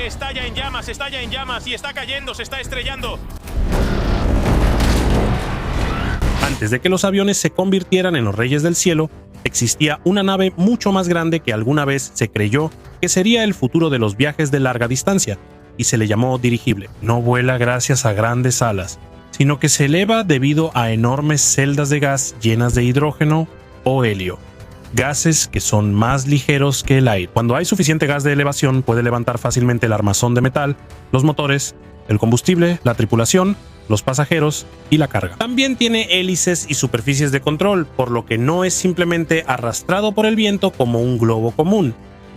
estalla en llamas y está cayendo, se está estrellando. Antes de que los aviones se convirtieran en los reyes del cielo, existía una nave mucho más grande que alguna vez se creyó que sería el futuro de los viajes de larga distancia, y se le llamó dirigible. No vuela gracias a grandes alas, sino que se eleva debido a enormes celdas de gas llenas de hidrógeno o helio, gases que son más ligeros que el aire. Cuando hay suficiente gas de elevación, puede levantar fácilmente el armazón de metal, los motores, el combustible, la tripulación, los pasajeros y la carga. También tiene hélices y superficies de control, por lo que no es simplemente arrastrado por el viento como un globo común.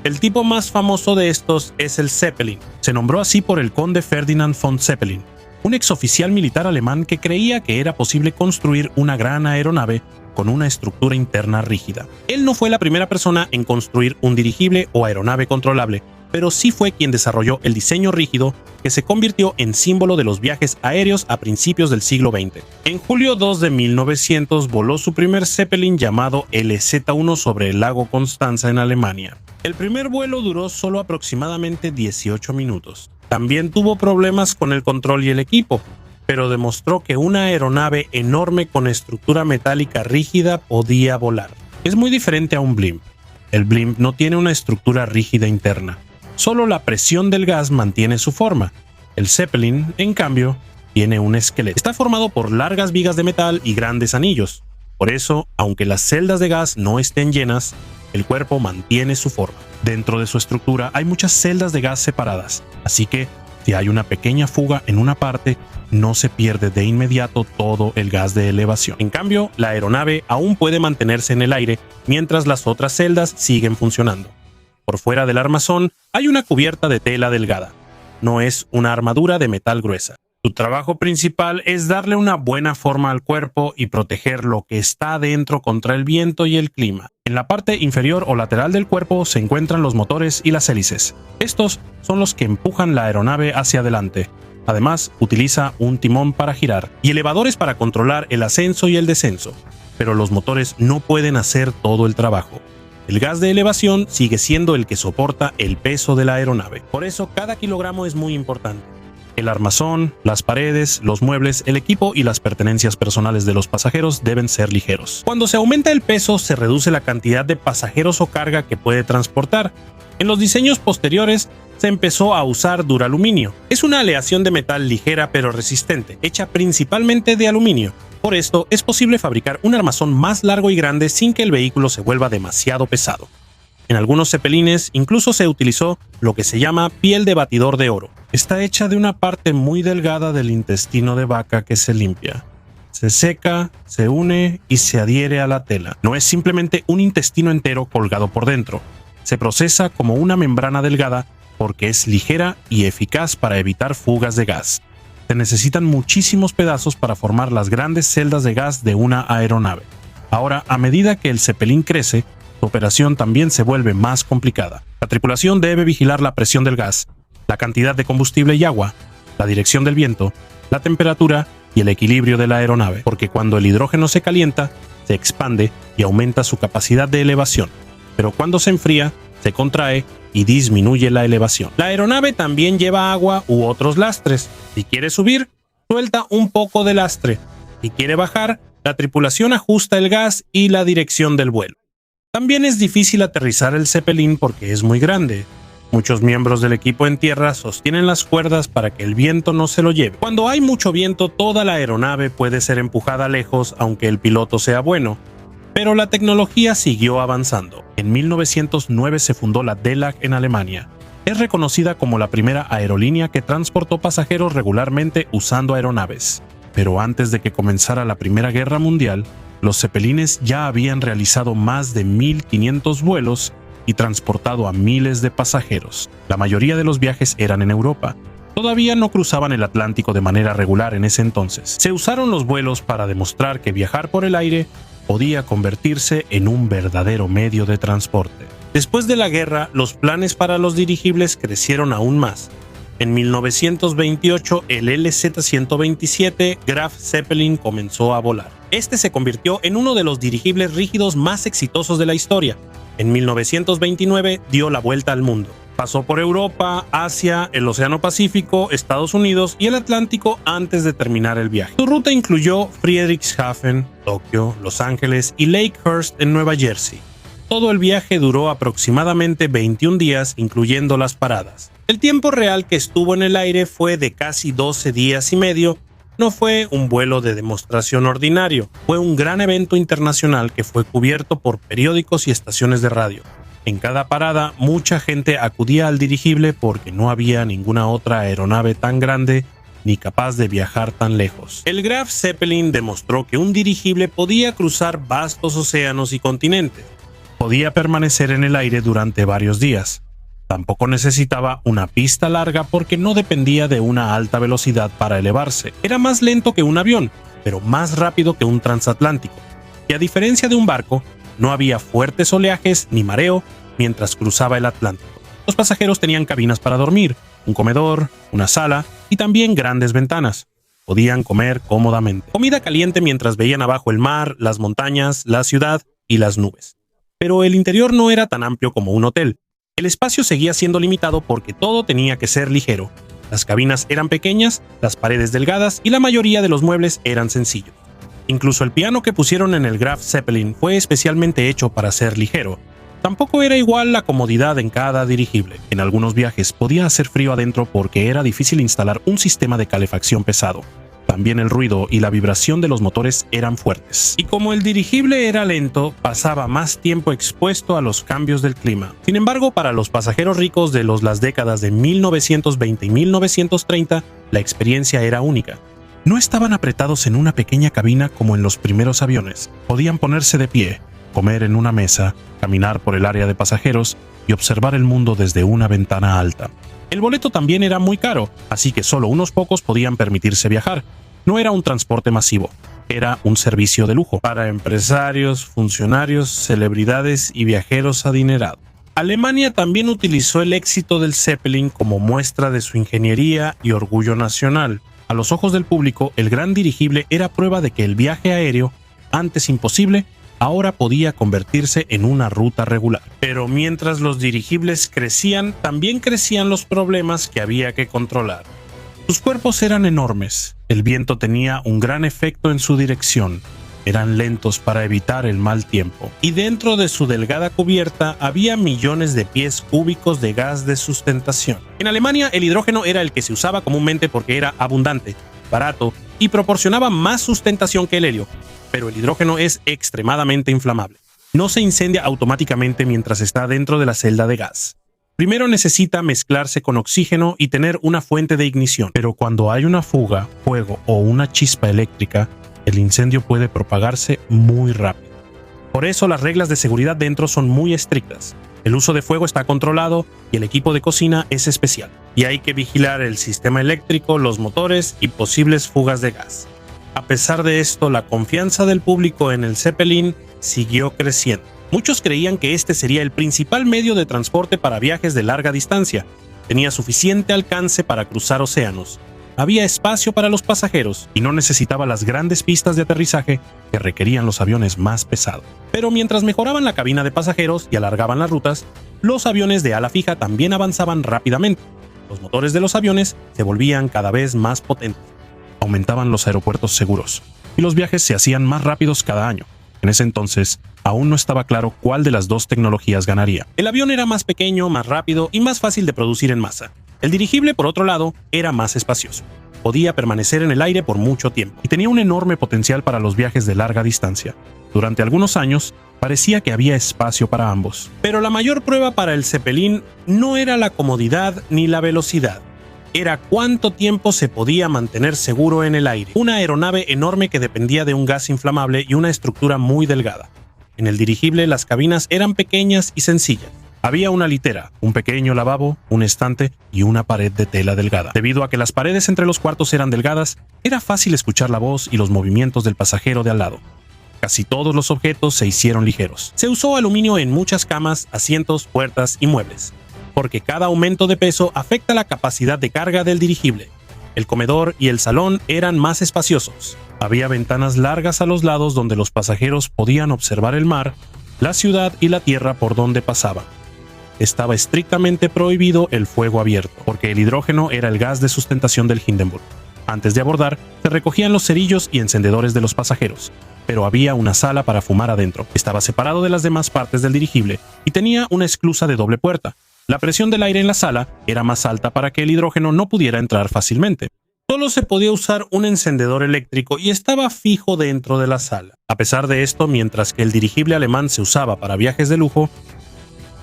El tipo más famoso de estos es el Zeppelin. Se nombró así por el conde Ferdinand von Zeppelin, un exoficial militar alemán que creía que era posible construir una gran aeronave con una estructura interna rígida. Él no fue la primera persona en construir un dirigible o aeronave controlable, pero sí fue quien desarrolló el diseño rígido que se convirtió en símbolo de los viajes aéreos a principios del siglo XX. En julio 2 de 1900 voló su primer Zeppelin llamado LZ-1 sobre el lago Constanza en Alemania. El primer vuelo duró solo aproximadamente 18 minutos. También tuvo problemas con el control y el equipo, pero demostró que una aeronave enorme con estructura metálica rígida podía volar. Es muy diferente a un blimp. El blimp no tiene una estructura rígida interna. Solo la presión del gas mantiene su forma. El Zeppelin, en cambio, tiene un esqueleto. Está formado por largas vigas de metal y grandes anillos. Por eso, aunque las celdas de gas no estén llenas, el cuerpo mantiene su forma. Dentro de su estructura hay muchas celdas de gas separadas, así que si hay una pequeña fuga en una parte, no se pierde de inmediato todo el gas de elevación. En cambio, la aeronave aún puede mantenerse en el aire mientras las otras celdas siguen funcionando. Por fuera del armazón hay una cubierta de tela delgada. No es una armadura de metal gruesa. Su trabajo principal es darle una buena forma al cuerpo y proteger lo que está adentro contra el viento y el clima. En la parte inferior o lateral del cuerpo se encuentran los motores y las hélices. Estos son los que empujan la aeronave hacia adelante. Además, utiliza un timón para girar y elevadores para controlar el ascenso y el descenso. Pero los motores no pueden hacer todo el trabajo. El gas de elevación sigue siendo el que soporta el peso de la aeronave. Por eso, cada kilogramo es muy importante. El armazón, las paredes, los muebles, el equipo y las pertenencias personales de los pasajeros deben ser ligeros. Cuando se aumenta el peso, se reduce la cantidad de pasajeros o carga que puede transportar. En los diseños posteriores, se empezó a usar duraluminio. Es una aleación de metal ligera pero resistente, hecha principalmente de aluminio. Por esto, es posible fabricar un armazón más largo y grande sin que el vehículo se vuelva demasiado pesado. En algunos zeppelines incluso se utilizó lo que se llama piel de batidor de oro. Está hecha de una parte muy delgada del intestino de vaca que se limpia. Se seca, se une y se adhiere a la tela. No es simplemente un intestino entero colgado por dentro. Se procesa como una membrana delgada porque es ligera y eficaz para evitar fugas de gas. Se necesitan muchísimos pedazos para formar las grandes celdas de gas de una aeronave. Ahora, a medida que el Zeppelin crece, su operación también se vuelve más complicada. La tripulación debe vigilar la presión del gas, la cantidad de combustible y agua, la dirección del viento, la temperatura y el equilibrio de la aeronave, porque cuando el hidrógeno se calienta, se expande y aumenta su capacidad de elevación, pero cuando se enfría, se contrae y disminuye la elevación. La aeronave también lleva agua u otros lastres. Si quiere subir, suelta un poco de lastre. Si quiere bajar, la tripulación ajusta el gas y la dirección del vuelo. También es difícil aterrizar el Zeppelin porque es muy grande. Muchos miembros del equipo en tierra sostienen las cuerdas para que el viento no se lo lleve. Cuando hay mucho viento, toda la aeronave puede ser empujada lejos aunque el piloto sea bueno. Pero la tecnología siguió avanzando. En 1909 se fundó la DELAG en Alemania. Es reconocida como la primera aerolínea que transportó pasajeros regularmente usando aeronaves. Pero antes de que comenzara la Primera Guerra Mundial, los zeppelines ya habían realizado más de 1.500 vuelos y transportado a miles de pasajeros. La mayoría de los viajes eran en Europa. Todavía no cruzaban el Atlántico de manera regular en ese entonces. Se usaron los vuelos para demostrar que viajar por el aire podía convertirse en un verdadero medio de transporte. Después de la guerra, los planes para los dirigibles crecieron aún más. En 1928, el LZ-127 Graf Zeppelin comenzó a volar. Este se convirtió en uno de los dirigibles rígidos más exitosos de la historia. En 1929 dio la vuelta al mundo. Pasó por Europa, Asia, el Océano Pacífico, Estados Unidos y el Atlántico antes de terminar el viaje. Su ruta incluyó Friedrichshafen, Tokio, Los Ángeles y Lakehurst en Nueva Jersey. Todo el viaje duró aproximadamente 21 días, incluyendo las paradas. El tiempo real que estuvo en el aire fue de casi 12 días y medio. No fue un vuelo de demostración ordinario, fue un gran evento internacional que fue cubierto por periódicos y estaciones de radio. En cada parada, mucha gente acudía al dirigible porque no había ninguna otra aeronave tan grande ni capaz de viajar tan lejos. El Graf Zeppelin demostró que un dirigible podía cruzar vastos océanos y continentes. Podía permanecer en el aire durante varios días. Tampoco necesitaba una pista larga porque no dependía de una alta velocidad para elevarse. Era más lento que un avión, pero más rápido que un transatlántico. Y a diferencia de un barco, no había fuertes oleajes ni mareo mientras cruzaba el Atlántico. Los pasajeros tenían cabinas para dormir, un comedor, una sala y también grandes ventanas. Podían comer cómodamente. Comida caliente mientras veían abajo el mar, las montañas, la ciudad y las nubes. Pero el interior no era tan amplio como un hotel. El espacio seguía siendo limitado porque todo tenía que ser ligero. Las cabinas eran pequeñas, las paredes delgadas y la mayoría de los muebles eran sencillos. Incluso el piano que pusieron en el Graf Zeppelin fue especialmente hecho para ser ligero. Tampoco era igual la comodidad en cada dirigible. En algunos viajes podía hacer frío adentro porque era difícil instalar un sistema de calefacción pesado. También el ruido y la vibración de los motores eran fuertes. Y como el dirigible era lento, pasaba más tiempo expuesto a los cambios del clima. Sin embargo, para los pasajeros ricos de las décadas de 1920 y 1930, la experiencia era única. No estaban apretados en una pequeña cabina como en los primeros aviones. Podían ponerse de pie, comer en una mesa, caminar por el área de pasajeros y observar el mundo desde una ventana alta. El boleto también era muy caro, así que solo unos pocos podían permitirse viajar. No era un transporte masivo, era un servicio de lujo para empresarios, funcionarios, celebridades y viajeros adinerados. Alemania también utilizó el éxito del Zeppelin como muestra de su ingeniería y orgullo nacional. A los ojos del público, el gran dirigible era prueba de que el viaje aéreo, antes imposible, ahora podía convertirse en una ruta regular. Pero mientras los dirigibles crecían, también crecían los problemas que había que controlar. Sus cuerpos eran enormes, el viento tenía un gran efecto en su dirección, eran lentos para evitar el mal tiempo, y dentro de su delgada cubierta había millones de pies cúbicos de gas de sustentación. En Alemania, el hidrógeno era el que se usaba comúnmente porque era abundante, barato y proporcionaba más sustentación que el helio, pero el hidrógeno es extremadamente inflamable. No se incendia automáticamente mientras está dentro de la celda de gas. Primero necesita mezclarse con oxígeno y tener una fuente de ignición, pero cuando hay una fuga, fuego o una chispa eléctrica, el incendio puede propagarse muy rápido. Por eso las reglas de seguridad dentro son muy estrictas. El uso de fuego está controlado y el equipo de cocina es especial. Y hay que vigilar el sistema eléctrico, los motores y posibles fugas de gas. A pesar de esto, la confianza del público en el Zeppelin siguió creciendo. Muchos creían que este sería el principal medio de transporte para viajes de larga distancia. Tenía suficiente alcance para cruzar océanos. Había espacio para los pasajeros y no necesitaba las grandes pistas de aterrizaje que requerían los aviones más pesados. Pero mientras mejoraban la cabina de pasajeros y alargaban las rutas, los aviones de ala fija también avanzaban rápidamente. Los motores de los aviones se volvían cada vez más potentes. Aumentaban los aeropuertos seguros y los viajes se hacían más rápidos cada año. En ese entonces, aún no estaba claro cuál de las dos tecnologías ganaría. El avión era más pequeño, más rápido y más fácil de producir en masa. El dirigible, por otro lado, era más espacioso. Podía permanecer en el aire por mucho tiempo y tenía un enorme potencial para los viajes de larga distancia. Durante algunos años, parecía que había espacio para ambos. Pero la mayor prueba para el Zeppelin no era la comodidad ni la velocidad. Era cuánto tiempo se podía mantener seguro en el aire. Una aeronave enorme que dependía de un gas inflamable y una estructura muy delgada. En el dirigible las cabinas eran pequeñas y sencillas. Había una litera, un pequeño lavabo, un estante y una pared de tela delgada. Debido a que las paredes entre los cuartos eran delgadas, era fácil escuchar la voz y los movimientos del pasajero de al lado. Casi todos los objetos se hicieron ligeros. Se usó aluminio en muchas camas, asientos, puertas y muebles, porque cada aumento de peso afecta la capacidad de carga del dirigible. El comedor y el salón eran más espaciosos. Había ventanas largas a los lados donde los pasajeros podían observar el mar, la ciudad y la tierra por donde pasaban. estaba estrictamente prohibido el fuego abierto, porque el hidrógeno era el gas de sustentación del Hindenburg. Antes de abordar, se recogían los cerillos y encendedores de los pasajeros, pero había una sala para fumar adentro. Estaba separado de las demás partes del dirigible y tenía una esclusa de doble puerta. La presión del aire en la sala era más alta para que el hidrógeno no pudiera entrar fácilmente. Solo se podía usar un encendedor eléctrico y estaba fijo dentro de la sala. A pesar de esto, mientras que el dirigible alemán se usaba para viajes de lujo,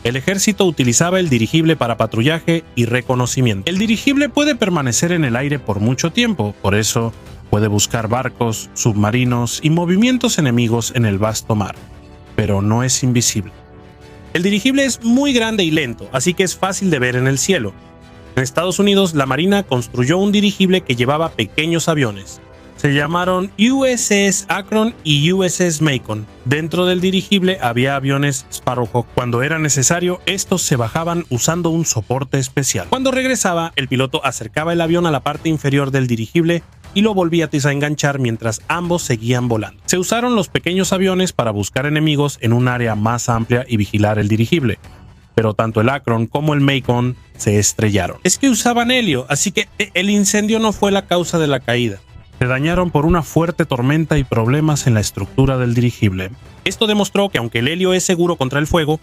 el ejército utilizaba el dirigible para patrullaje y reconocimiento. El dirigible puede permanecer en el aire por mucho tiempo, por eso puede buscar barcos, submarinos y movimientos enemigos en el vasto mar, pero no es invisible. El dirigible es muy grande y lento, así que es fácil de ver en el cielo. En Estados Unidos, la Marina construyó un dirigible que llevaba pequeños aviones. Se llamaron USS Akron y USS Macon. Dentro del dirigible había aviones Sparrowhawk. Cuando era necesario, estos se bajaban usando un soporte especial. Cuando regresaba, el piloto acercaba el avión a la parte inferior del dirigible y lo volvía a enganchar mientras ambos seguían volando. Se usaron los pequeños aviones para buscar enemigos en un área más amplia y vigilar el dirigible. Pero tanto el Akron como el Macon se estrellaron. Es que usaban helio, así que el incendio no fue la causa de la caída. Se dañaron por una fuerte tormenta y problemas en la estructura del dirigible. Esto demostró que aunque el helio es seguro contra el fuego,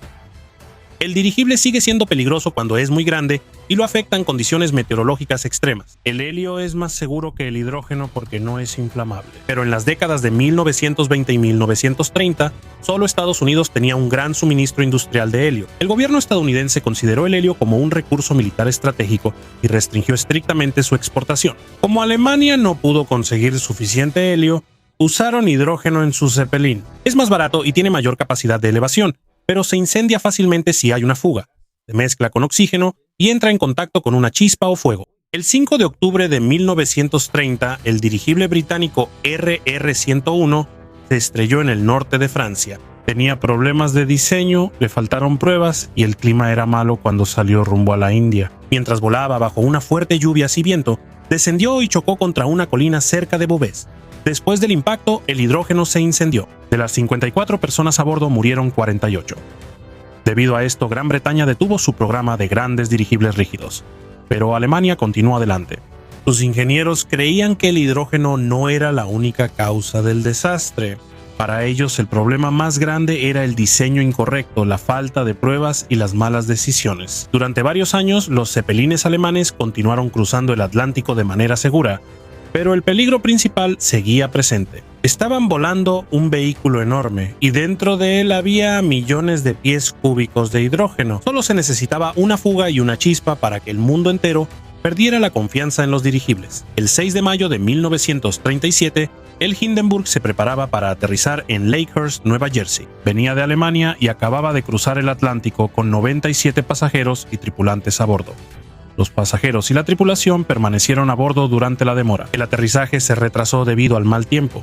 el dirigible sigue siendo peligroso cuando es muy grande y lo afectan condiciones meteorológicas extremas. El helio es más seguro que el hidrógeno porque no es inflamable. Pero en las décadas de 1920 y 1930, solo Estados Unidos tenía un gran suministro industrial de helio. El gobierno estadounidense consideró el helio como un recurso militar estratégico y restringió estrictamente su exportación. Como Alemania no pudo conseguir suficiente helio, usaron hidrógeno en su Zeppelin. Es más barato y tiene mayor capacidad de elevación, pero se incendia fácilmente si hay una fuga. Se mezcla con oxígeno y entra en contacto con una chispa o fuego. El 5 de octubre de 1930, el dirigible británico RR-101 se estrelló en el norte de Francia. Tenía problemas de diseño, le faltaron pruebas y el clima era malo cuando salió rumbo a la India. Mientras volaba bajo una fuerte lluvia y viento, descendió y chocó contra una colina cerca de Beauvais. Después del impacto, el hidrógeno se incendió. De las 54 personas a bordo murieron 48. Debido a esto, Gran Bretaña detuvo su programa de grandes dirigibles rígidos, pero Alemania continuó adelante. Sus ingenieros creían que el hidrógeno no era la única causa del desastre. Para ellos, el problema más grande era el diseño incorrecto, la falta de pruebas y las malas decisiones. Durante varios años, los zeppelines alemanes continuaron cruzando el Atlántico de manera segura, pero el peligro principal seguía presente. Estaban volando un vehículo enorme y dentro de él había millones de pies cúbicos de hidrógeno. Solo se necesitaba una fuga y una chispa para que el mundo entero perdiera la confianza en los dirigibles. El 6 de mayo de 1937, el Hindenburg se preparaba para aterrizar en Lakehurst, Nueva Jersey. Venía de Alemania y acababa de cruzar el Atlántico con 97 pasajeros y tripulantes a bordo. Los pasajeros y la tripulación permanecieron a bordo durante la demora. El aterrizaje se retrasó debido al mal tiempo.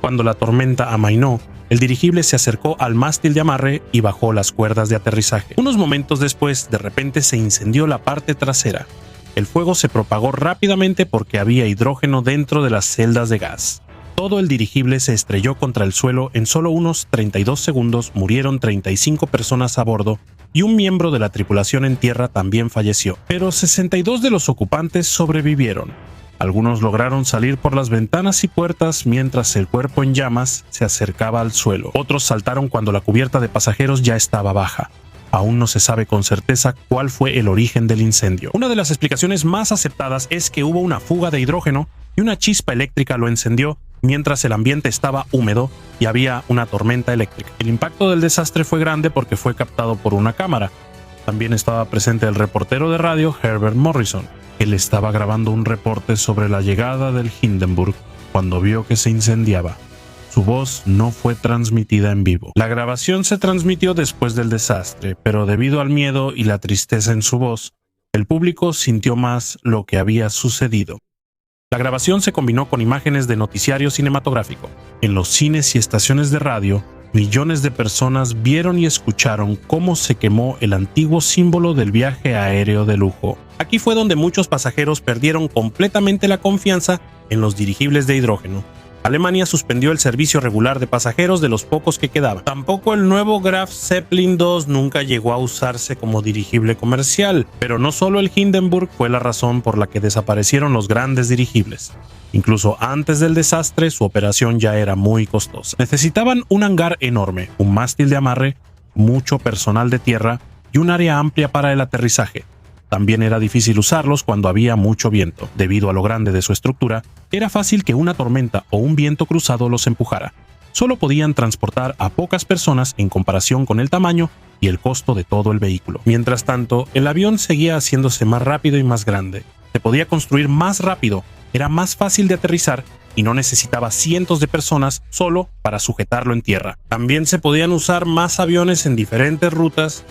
Cuando la tormenta amainó, el dirigible se acercó al mástil de amarre y bajó las cuerdas de aterrizaje. Unos momentos después, de repente se incendió la parte trasera. El fuego se propagó rápidamente porque había hidrógeno dentro de las celdas de gas. Todo el dirigible se estrelló contra el suelo en solo unos 32 segundos, murieron 35 personas a bordo y un miembro de la tripulación en tierra también falleció. Pero 62 de los ocupantes sobrevivieron. Algunos lograron salir por las ventanas y puertas mientras el cuerpo en llamas se acercaba al suelo. Otros saltaron cuando la cubierta de pasajeros ya estaba baja. Aún no se sabe con certeza cuál fue el origen del incendio. Una de las explicaciones más aceptadas es que hubo una fuga de hidrógeno y una chispa eléctrica lo encendió mientras el ambiente estaba húmedo y había una tormenta eléctrica. El impacto del desastre fue grande porque fue captado por una cámara. También estaba presente el reportero de radio Herbert Morrison. Él estaba grabando un reporte sobre la llegada del Hindenburg cuando vio que se incendiaba. Su voz no fue transmitida en vivo. La grabación se transmitió después del desastre, pero debido al miedo y la tristeza en su voz, el público sintió más lo que había sucedido. La grabación se combinó con imágenes de noticiario cinematográfico. En los cines y estaciones de radio, millones de personas vieron y escucharon cómo se quemó el antiguo símbolo del viaje aéreo de lujo. Aquí fue donde muchos pasajeros perdieron completamente la confianza en los dirigibles de hidrógeno. Alemania suspendió el servicio regular de pasajeros de los pocos que quedaban. Tampoco el nuevo Graf Zeppelin II nunca llegó a usarse como dirigible comercial, pero no solo el Hindenburg fue la razón por la que desaparecieron los grandes dirigibles. Incluso antes del desastre, su operación ya era muy costosa. Necesitaban un hangar enorme, un mástil de amarre, mucho personal de tierra y un área amplia para el aterrizaje. También era difícil usarlos cuando había mucho viento. Debido a lo grande de su estructura, era fácil que una tormenta o un viento cruzado los empujara. Solo podían transportar a pocas personas en comparación con el tamaño y el costo de todo el vehículo. Mientras tanto, el avión seguía haciéndose más rápido y más grande. Se podía construir más rápido, era más fácil de aterrizar y no necesitaba cientos de personas solo para sujetarlo en tierra. También se podían usar más aviones en diferentes rutas.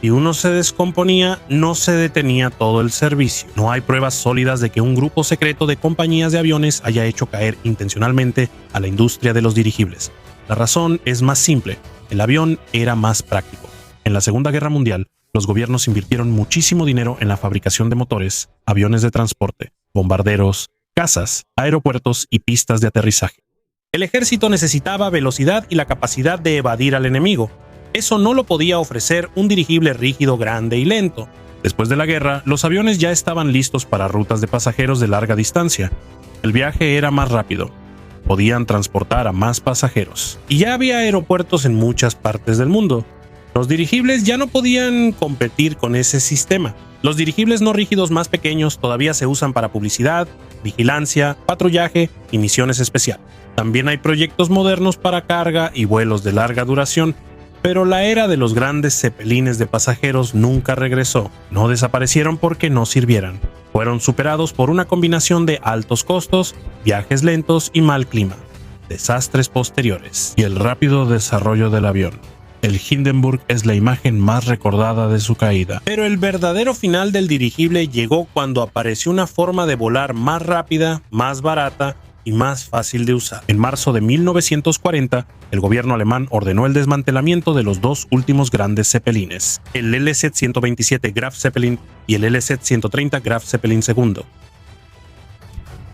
Si uno se descomponía, no se detenía todo el servicio. No hay pruebas sólidas de que un grupo secreto de compañías de aviones haya hecho caer intencionalmente a la industria de los dirigibles. La razón es más simple: el avión era más práctico. En la Segunda Guerra Mundial, los gobiernos invirtieron muchísimo dinero en la fabricación de motores, aviones de transporte, bombarderos, casas, aeropuertos y pistas de aterrizaje. El ejército necesitaba velocidad y la capacidad de evadir al enemigo. Eso no lo podía ofrecer un dirigible rígido, grande y lento. Después de la guerra, los aviones ya estaban listos para rutas de pasajeros de larga distancia. El viaje era más rápido. Podían transportar a más pasajeros. Y ya había aeropuertos en muchas partes del mundo. Los dirigibles ya no podían competir con ese sistema. Los dirigibles no rígidos más pequeños todavía se usan para publicidad, vigilancia, patrullaje y misiones especiales. También hay proyectos modernos para carga y vuelos de larga duración. Pero la era de los grandes zeppelines de pasajeros nunca regresó. No desaparecieron porque no sirvieran. Fueron superados por una combinación de altos costos, viajes lentos y mal clima, desastres posteriores y el rápido desarrollo del avión. El Hindenburg es la imagen más recordada de su caída. Pero el verdadero final del dirigible llegó cuando apareció una forma de volar más rápida, más barata y más fácil de usar. En marzo de 1940, el gobierno alemán ordenó el desmantelamiento de los dos últimos grandes zeppelines, el LZ-127 Graf Zeppelin y el LZ-130 Graf Zeppelin II.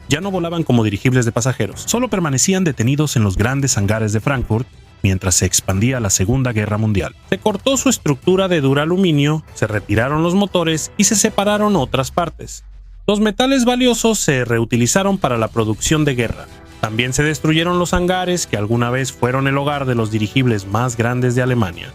Ya no volaban como dirigibles de pasajeros, solo permanecían detenidos en los grandes hangares de Frankfurt mientras se expandía la Segunda Guerra Mundial. Se cortó su estructura de duraluminio, se retiraron los motores y se separaron otras partes. Los metales valiosos se reutilizaron para la producción de guerra. También se destruyeron los hangares que alguna vez fueron el hogar de los dirigibles más grandes de Alemania.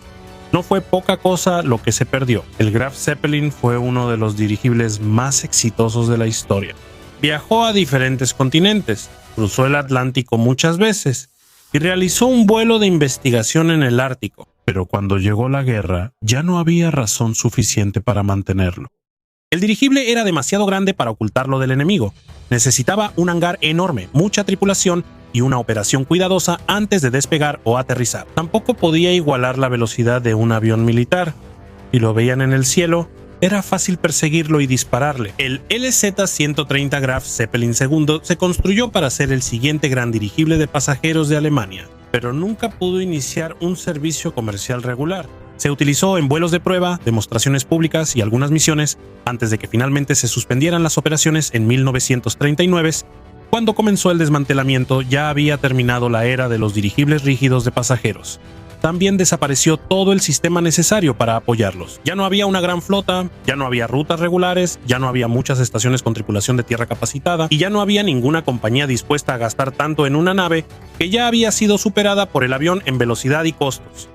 No fue poca cosa lo que se perdió. El Graf Zeppelin fue uno de los dirigibles más exitosos de la historia. Viajó a diferentes continentes, cruzó el Atlántico muchas veces y realizó un vuelo de investigación en el Ártico. Pero cuando llegó la guerra, ya no había razón suficiente para mantenerlo. El dirigible era demasiado grande para ocultarlo del enemigo. Necesitaba un hangar enorme, mucha tripulación y una operación cuidadosa antes de despegar o aterrizar. Tampoco podía igualar la velocidad de un avión militar. Si lo veían en el cielo, era fácil perseguirlo y dispararle. El LZ-130 Graf Zeppelin II se construyó para ser el siguiente gran dirigible de pasajeros de Alemania, pero nunca pudo iniciar un servicio comercial regular. Se utilizó en vuelos de prueba, demostraciones públicas y algunas misiones antes de que finalmente se suspendieran las operaciones en 1939. Cuando comenzó el desmantelamiento, ya había terminado la era de los dirigibles rígidos de pasajeros. También desapareció todo el sistema necesario para apoyarlos. Ya no había una gran flota, ya no había rutas regulares, ya no había muchas estaciones con tripulación de tierra capacitada y ya no había ninguna compañía dispuesta a gastar tanto en una nave que ya había sido superada por el avión en velocidad y costos.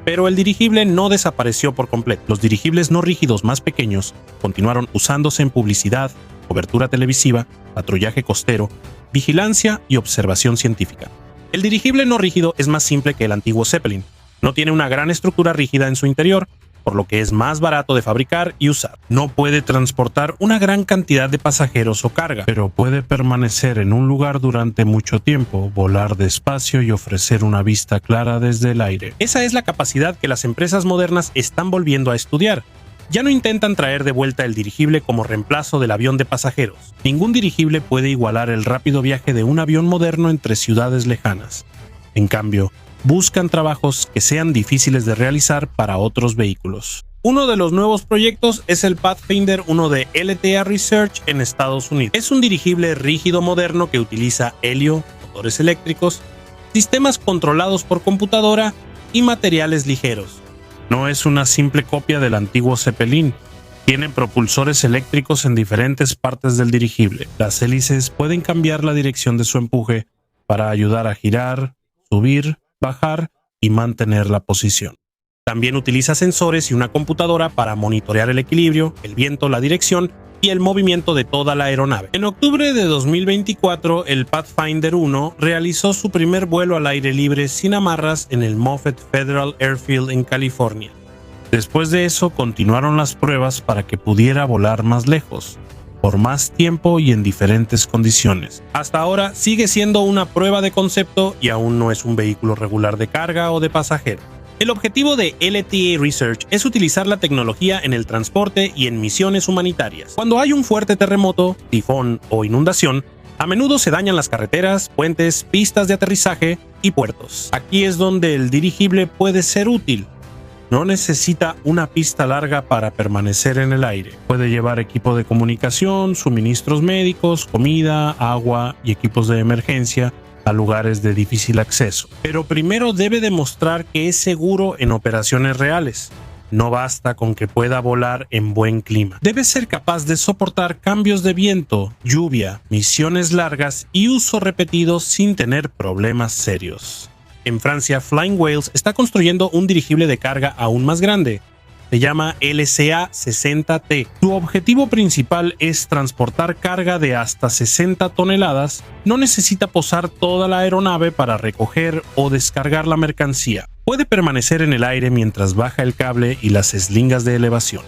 Pero el dirigible no desapareció por completo. Los dirigibles no rígidos más pequeños continuaron usándose en publicidad, cobertura televisiva, patrullaje costero, vigilancia y observación científica. El dirigible no rígido es más simple que el antiguo Zeppelin. No tiene una gran estructura rígida en su interior, por lo que es más barato de fabricar y usar. No puede transportar una gran cantidad de pasajeros o carga, pero puede permanecer en un lugar durante mucho tiempo, volar despacio y ofrecer una vista clara desde el aire. Esa es la capacidad que las empresas modernas están volviendo a estudiar. Ya no intentan traer de vuelta el dirigible como reemplazo del avión de pasajeros. Ningún dirigible puede igualar el rápido viaje de un avión moderno entre ciudades lejanas. En cambio, buscan trabajos que sean difíciles de realizar para otros vehículos. Uno de los nuevos proyectos es el Pathfinder 1 de LTA Research en Estados Unidos. Es un dirigible rígido moderno que utiliza helio, motores eléctricos, sistemas controlados por computadora y materiales ligeros. No es una simple copia del antiguo Zeppelin. Tiene propulsores eléctricos en diferentes partes del dirigible. Las hélices pueden cambiar la dirección de su empuje para ayudar a girar, subir, bajar y mantener la posición. También utiliza sensores y una computadora para monitorear el equilibrio, el viento, la dirección y el movimiento de toda la aeronave. En octubre de 2024, el Pathfinder 1 realizó su primer vuelo al aire libre sin amarras en el Moffett Federal Airfield en California. Después de eso, continuaron las pruebas para que pudiera volar más lejos, por más tiempo y en diferentes condiciones. Hasta ahora sigue siendo una prueba de concepto y aún no es un vehículo regular de carga o de pasajero. El objetivo de LTA Research es utilizar la tecnología en el transporte y en misiones humanitarias. Cuando hay un fuerte terremoto, tifón o inundación, a menudo se dañan las carreteras, puentes, pistas de aterrizaje y puertos. Aquí es donde el dirigible puede ser útil. No necesita una pista larga para permanecer en el aire. Puede llevar equipo de comunicación, suministros médicos, comida, agua y equipos de emergencia a lugares de difícil acceso. Pero primero debe demostrar que es seguro en operaciones reales. No basta con que pueda volar en buen clima. Debe ser capaz de soportar cambios de viento, lluvia, misiones largas y uso repetido sin tener problemas serios. En Francia, Flying Whales está construyendo un dirigible de carga aún más grande. Se llama LCA-60T. Su objetivo principal es transportar carga de hasta 60 toneladas. No necesita posar toda la aeronave para recoger o descargar la mercancía. Puede permanecer en el aire mientras baja el cable y las eslingas de elevación.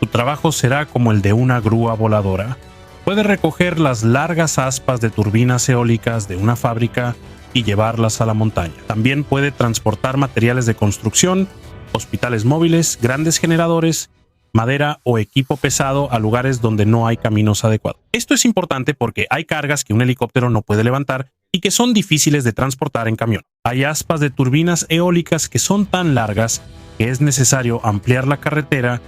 Su trabajo será como el de una grúa voladora. Puede recoger las largas aspas de turbinas eólicas de una fábrica y llevarlas a la montaña. También puede transportar materiales de construcción, hospitales móviles, grandes generadores, madera o equipo pesado a lugares donde no hay caminos adecuados. Esto es importante porque hay cargas que un helicóptero no puede levantar y que son difíciles de transportar en camión. Hay aspas de turbinas eólicas que son tan largas que es necesario ampliar la carretera,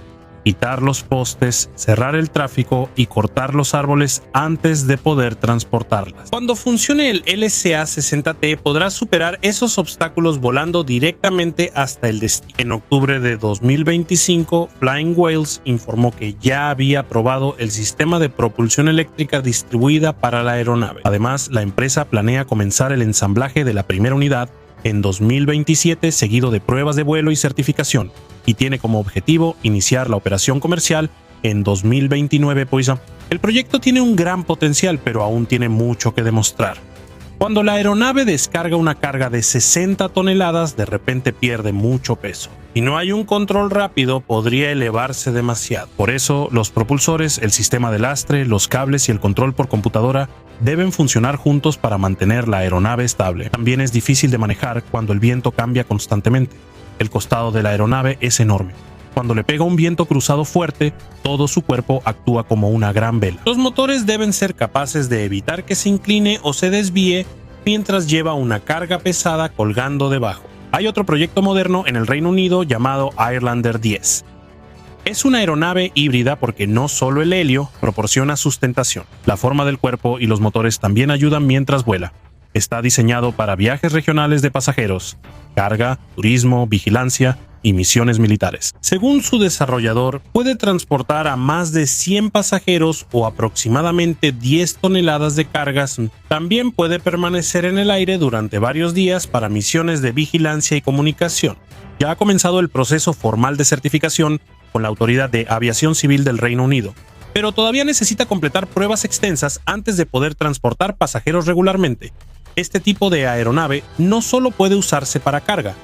quitar los postes, cerrar el tráfico y cortar los árboles antes de poder transportarlas. Cuando funcione el LCA-60T podrá superar esos obstáculos volando directamente hasta el destino. En octubre de 2025, Flying Whales informó que ya había probado el sistema de propulsión eléctrica distribuida para la aeronave. Además, la empresa planea comenzar el ensamblaje de la primera unidad en 2027, seguido de pruebas de vuelo y certificación, y tiene como objetivo iniciar la operación comercial en 2029. El proyecto tiene un gran potencial, pero aún tiene mucho que demostrar. Cuando la aeronave descarga una carga de 60 toneladas, de repente pierde mucho peso. Si no hay un control rápido, podría elevarse demasiado. Por eso, los propulsores, el sistema de lastre, los cables y el control por computadora deben funcionar juntos para mantener la aeronave estable. También es difícil de manejar cuando el viento cambia constantemente. El costado de la aeronave es enorme. Cuando le pega un viento cruzado fuerte, todo su cuerpo actúa como una gran vela. Los motores deben ser capaces de evitar que se incline o se desvíe mientras lleva una carga pesada colgando debajo. Hay otro proyecto moderno en el Reino Unido llamado Highlander 10. Es una aeronave híbrida porque no solo el helio proporciona sustentación. La forma del cuerpo y los motores también ayudan mientras vuela. Está diseñado para viajes regionales de pasajeros, carga, turismo, vigilancia y misiones militares. Según su desarrollador, puede transportar a más de 100 pasajeros o aproximadamente 10 toneladas de cargas. También puede permanecer en el aire durante varios días para misiones de vigilancia y comunicación. Ya ha comenzado el proceso formal de certificación con la Autoridad de Aviación Civil del Reino Unido, pero todavía necesita completar pruebas extensas antes de poder transportar pasajeros regularmente. Este tipo de aeronave no solo puede usarse para carga,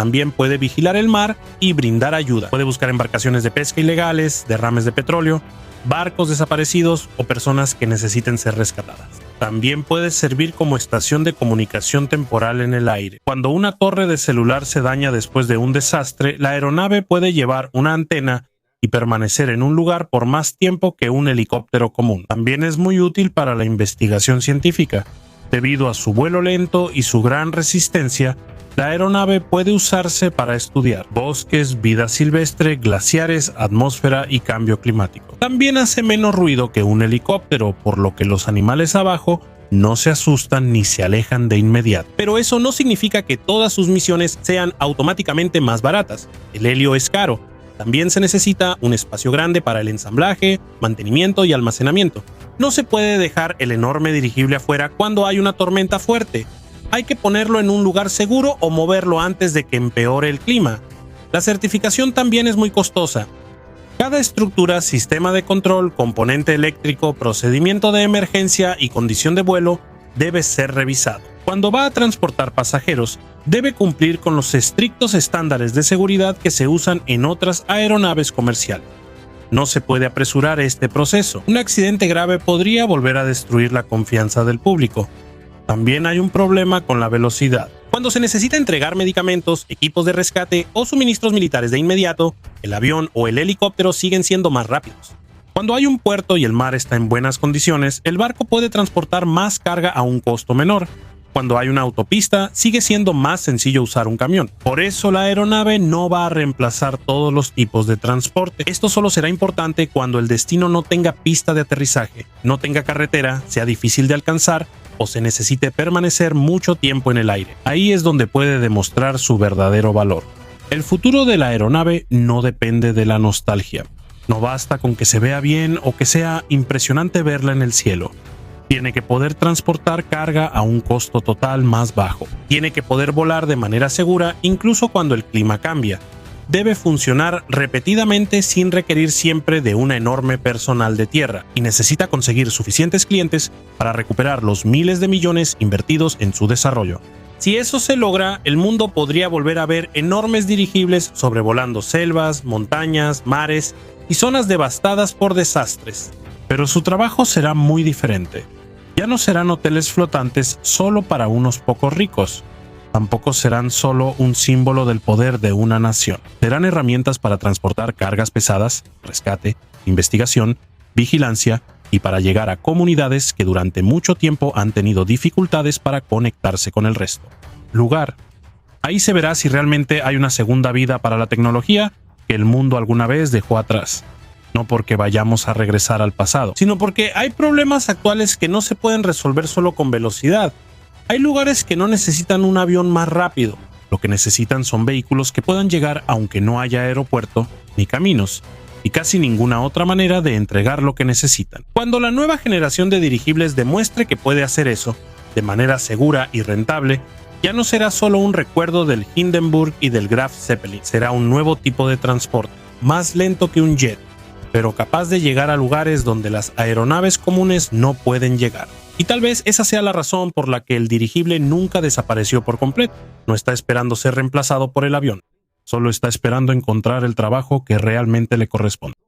también puede vigilar el mar y brindar ayuda. Puede buscar embarcaciones de pesca ilegales, derrames de petróleo, barcos desaparecidos o personas que necesiten ser rescatadas. También puede servir como estación de comunicación temporal en el aire. Cuando una torre de celular se daña después de un desastre, la aeronave puede llevar una antena y permanecer en un lugar por más tiempo que un helicóptero común. También es muy útil para la investigación científica. Debido a su vuelo lento y su gran resistencia, la aeronave puede usarse para estudiar bosques, vida silvestre, glaciares, atmósfera y cambio climático. También hace menos ruido que un helicóptero, por lo que los animales abajo no se asustan ni se alejan de inmediato. Pero eso no significa que todas sus misiones sean automáticamente más baratas. El helio es caro. También se necesita un espacio grande para el ensamblaje, mantenimiento y almacenamiento. No se puede dejar el enorme dirigible afuera cuando hay una tormenta fuerte. Hay que ponerlo en un lugar seguro o moverlo antes de que empeore el clima. La certificación también es muy costosa. Cada estructura, sistema de control, componente eléctrico, procedimiento de emergencia y condición de vuelo debe ser revisado. Cuando va a transportar pasajeros, debe cumplir con los estrictos estándares de seguridad que se usan en otras aeronaves comerciales. No se puede apresurar este proceso. Un accidente grave podría volver a destruir la confianza del público. También hay un problema con la velocidad. Cuando se necesita entregar medicamentos, equipos de rescate o suministros militares de inmediato, el avión o el helicóptero siguen siendo más rápidos. Cuando hay un puerto y el mar está en buenas condiciones, el barco puede transportar más carga a un costo menor. Cuando hay una autopista, sigue siendo más sencillo usar un camión. Por eso la aeronave no va a reemplazar todos los tipos de transporte. Esto solo será importante cuando el destino no tenga pista de aterrizaje, no tenga carretera, sea difícil de alcanzar o se necesite permanecer mucho tiempo en el aire. Ahí es donde puede demostrar su verdadero valor. El futuro de la aeronave no depende de la nostalgia. No basta con que se vea bien o que sea impresionante verla en el cielo. Tiene que poder transportar carga a un costo total más bajo. Tiene que poder volar de manera segura incluso cuando el clima cambia. Debe funcionar repetidamente sin requerir siempre de un enorme personal de tierra y necesita conseguir suficientes clientes para recuperar los miles de millones invertidos en su desarrollo. Si eso se logra, el mundo podría volver a ver enormes dirigibles sobrevolando selvas, montañas, mares y zonas devastadas por desastres. Pero su trabajo será muy diferente. Ya no serán hoteles flotantes solo para unos pocos ricos. Tampoco serán solo un símbolo del poder de una nación. Serán herramientas para transportar cargas pesadas, rescate, investigación, vigilancia y para llegar a comunidades que durante mucho tiempo han tenido dificultades para conectarse con el resto. Lugar. Ahí se verá si realmente hay una segunda vida para la tecnología que el mundo alguna vez dejó atrás. No porque vayamos a regresar al pasado, sino porque hay problemas actuales que no se pueden resolver solo con velocidad. Hay lugares que no necesitan un avión más rápido. Lo que necesitan son vehículos que puedan llegar aunque no haya aeropuerto ni caminos, y casi ninguna otra manera de entregar lo que necesitan. Cuando la nueva generación de dirigibles demuestre que puede hacer eso, de manera segura y rentable, ya no será solo un recuerdo del Hindenburg y del Graf Zeppelin. Será un nuevo tipo de transporte, más lento que un jet, pero capaz de llegar a lugares donde las aeronaves comunes no pueden llegar. Y tal vez esa sea la razón por la que el dirigible nunca desapareció por completo. No está esperando ser reemplazado por el avión. Solo está esperando encontrar el trabajo que realmente le corresponde.